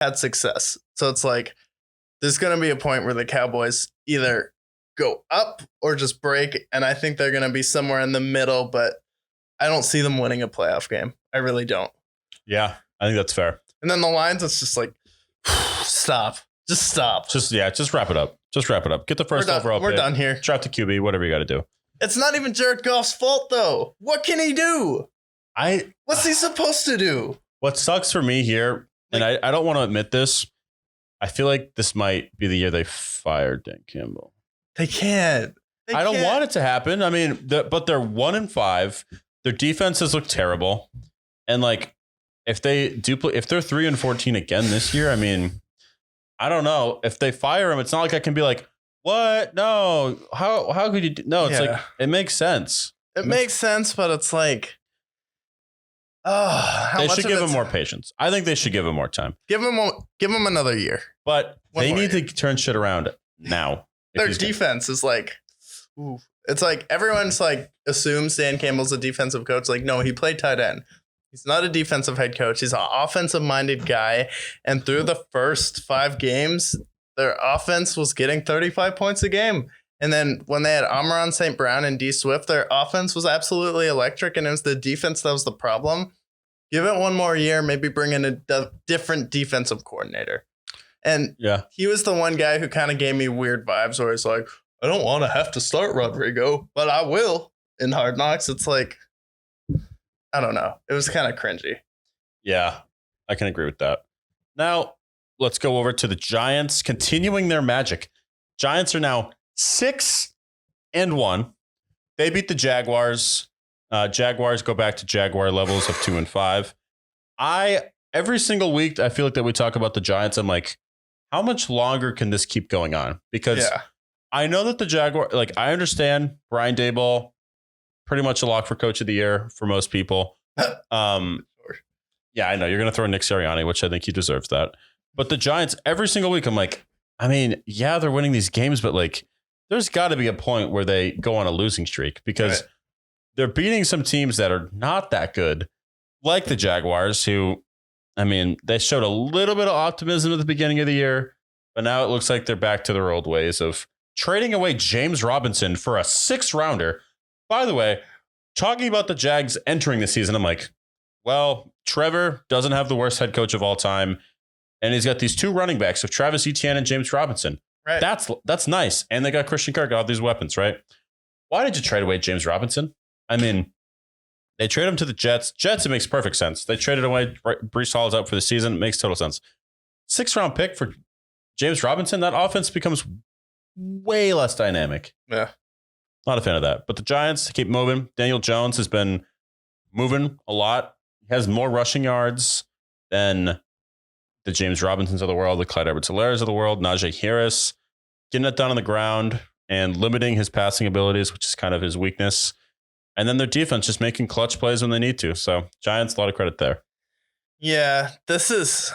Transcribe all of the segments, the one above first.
had success. So it's like there's going to be a point where the Cowboys either go up or just break. And I think they're going to be somewhere in the middle, but I don't see them winning a playoff game. I really don't. Yeah, I think that's fair. And then the Lions, it's just like, stop. Just stop. Just wrap it up. Get the first overall pick. We're done here. Draft the QB, whatever you got to do. It's not even Jared Goff's fault, though. What can he do? What's he supposed to do? What sucks for me here, and I don't want to admit this, I feel like this might be the year they fired Dan Campbell. They can't. I don't want it to happen. I mean, but they're 1-5. Their defenses look terrible, and like if they're 3-14 again this year, I mean, I don't know. If they fire him, it's not like I can be like, what? No. How could you do? No, it's like it makes sense. It makes sense, but it's like, they should give him more patience. I think they should give him more time. Give him another year. But they need to turn shit around now. Their defense is like, ooh. It's like everyone's like assumes Dan Campbell's a defensive coach. Like, no, he played tight end. He's not a defensive head coach. He's an offensive-minded guy. And through the first 5 games, their offense was getting 35 points a game. And then when they had Amon-Ra St. Brown and D. Swift, their offense was absolutely electric, and it was the defense that was the problem. Give it one more year, maybe bring in a different defensive coordinator. And he was the one guy who kind of gave me weird vibes where he's like, I don't want to have to start Rodrigo, but I will in Hard Knocks. It's like, I don't know. It was kind of cringy. Yeah, I can agree with that. Now, let's go over to the Giants continuing their magic. Giants are now 6-1. They beat the Jaguars. Jaguars go back to Jaguar levels of 2-5. Every single week, I feel like that we talk about the Giants. I'm like, how much longer can this keep going on? Because I know that the Jaguar, like, I understand Brian Daboll, pretty much a lock for coach of the year for most people. Yeah, I know you're going to throw Nick Sirianni, which I think he deserves that. But the Giants, every single week, I'm like, I mean, yeah, they're winning these games, but like, there's got to be a point where they go on a losing streak because they're beating some teams that are not that good, like the Jaguars, who, I mean, they showed a little bit of optimism at the beginning of the year, but now it looks like they're back to their old ways of trading away James Robinson for a 6th rounder. By the way, talking about the Jags entering the season, I'm like, well, Trevor doesn't have the worst head coach of all time, and he's got these 2 running backs of Travis Etienne and James Robinson. Right. That's nice. And they got Christian Kirk, all these weapons, right? Why did you trade away James Robinson? I mean, they trade him to the Jets. Jets, it makes perfect sense. They traded away Breece Hall's out for the season. It makes total sense. 6th-round pick for James Robinson. That offense becomes way less dynamic. Yeah. Not a fan of that. But the Giants keep moving. Daniel Jones has been moving a lot. He has more rushing yards than the James Robinsons of the world, the Clyde Edwards-Hilairs of the world, Najee Harris, getting it done on the ground and limiting his passing abilities, which is kind of his weakness. And then their defense just making clutch plays when they need to. So Giants, a lot of credit there. Yeah, this is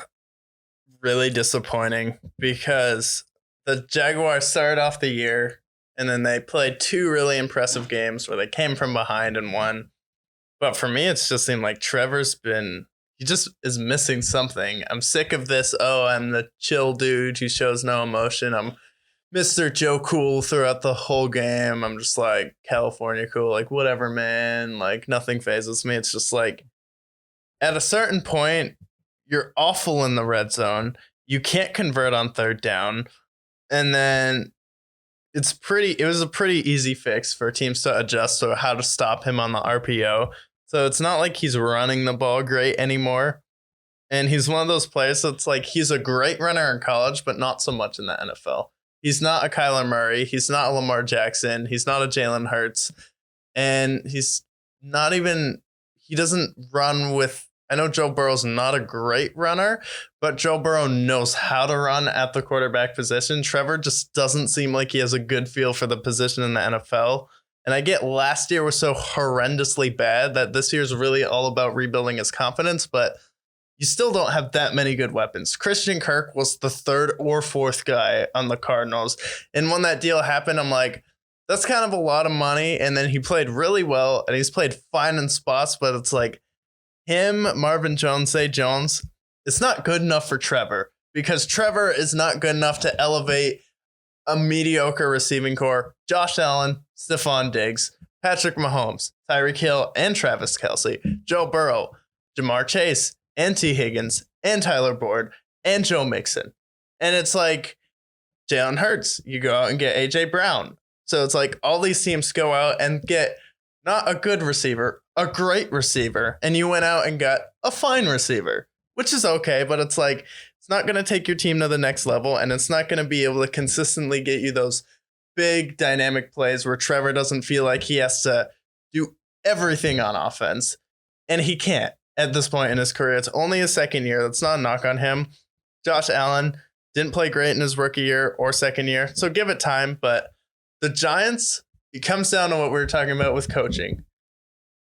really disappointing because the Jaguars started off the year and then they played 2 really impressive games where they came from behind and won. But for me, it's just seemed like he just is missing something. I'm sick of this. Oh, I'm the chill dude who shows no emotion. I'm Mr. Joe Cool throughout the whole game. I'm just like California cool, like whatever, man. Like nothing phases me. It's just like at a certain point, you're awful in the red zone. You can't convert on 3rd down. And then it was a pretty easy fix for teams to adjust to how to stop him on the RPO. So it's not like he's running the ball great anymore. And he's one of those players that's like, he's a great runner in college, but not so much in the NFL. He's not a Kyler Murray. He's not a Lamar Jackson. He's not a Jalen Hurts. And he doesn't run with, I know Joe Burrow's not a great runner, but Joe Burrow knows how to run at the quarterback position. Trevor just doesn't seem like he has a good feel for the position in the NFL. And I get last year was so horrendously bad that this year's really all about rebuilding his confidence, but you still don't have that many good weapons. Christian Kirk was the 3rd or 4th guy on the Cardinals. And when that deal happened, I'm like, that's kind of a lot of money. And then he played really well and he's played fine in spots, but it's like him, Marvin Jones, Zay Jones, it's not good enough for Trevor. because Trevor is not good enough to elevate a mediocre receiving core. Josh Allen, Stephon Diggs, Patrick Mahomes, Tyreek Hill, and Travis Kelce, Joe Burrow, Jamar Chase, and T. Higgins, and Tyler Boyd, and Joe Mixon. And it's like Jalen Hurts, you go out and get A.J. Brown. So it's like all these teams go out and get not a good receiver, a great receiver, and you went out and got a fine receiver, which is okay, but it's like it's not going to take your team to the next level, and it's not going to be able to consistently get you those big dynamic plays where Trevor doesn't feel like he has to do everything on offense, and he can't at this point in his career. It's only his second year. That's not a knock on him. Josh Allen didn't play great in his rookie year or second year, so give it time, but the Giants, it comes down to what we were talking about with coaching.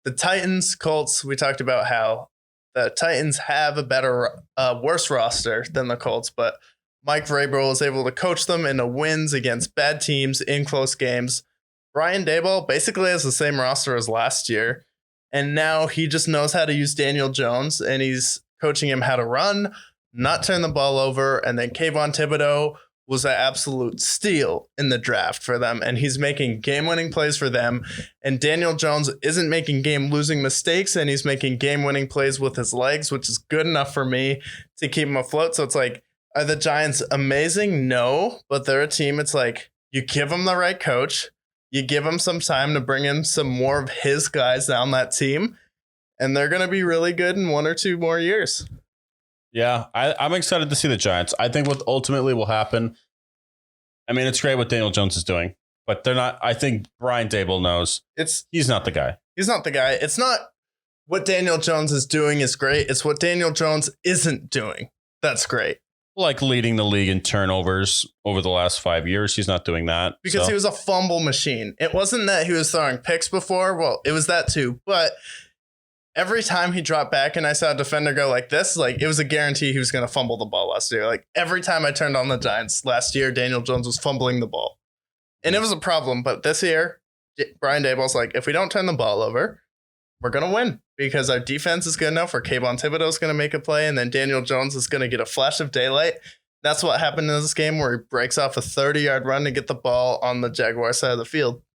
The Titans, Colts, we talked about how the Titans have a better, worse roster than the Colts, but Mike Vrabel was able to coach them into wins against bad teams in close games. Brian Daboll basically has the same roster as last year, and now he just knows how to use Daniel Jones, and he's coaching him how to run, not turn the ball over, and then Kayvon Thibodeau was an absolute steal in the draft for them, and he's making game-winning plays for them. And Daniel Jones isn't making game-losing mistakes, and he's making game-winning plays with his legs, which is good enough for me to keep him afloat. So it's like, are the Giants amazing? No, but they're a team. It's like you give them the right coach, you give them some time to bring in some more of his guys down that team, and they're going to be really good in 1 or 2 more years. Yeah, I'm excited to see the Giants. I think what ultimately will happen, I mean, it's great what Daniel Jones is doing, but they're not. I think Brian Daboll knows he's not the guy. He's not the guy. It's not what Daniel Jones is doing is great. It's what Daniel Jones isn't doing. That's great. Like leading the league in turnovers over the last 5 years. He's not doing that. Because he was a fumble machine. It wasn't that he was throwing picks before. Well, it was that too, but every time he dropped back and I saw a defender go like this, like it was a guarantee he was going to fumble the ball last year. Like every time I turned on the Giants last year, Daniel Jones was fumbling the ball. And it was a problem. But this year, Brian Daboll's like, if we don't turn the ball over, we're going to win because our defense is good enough where Kayvon Thibodeau is going to make a play and then Daniel Jones is going to get a flash of daylight. That's what happened in this game where he breaks off a 30-yard run to get the ball on the Jaguar side of the field.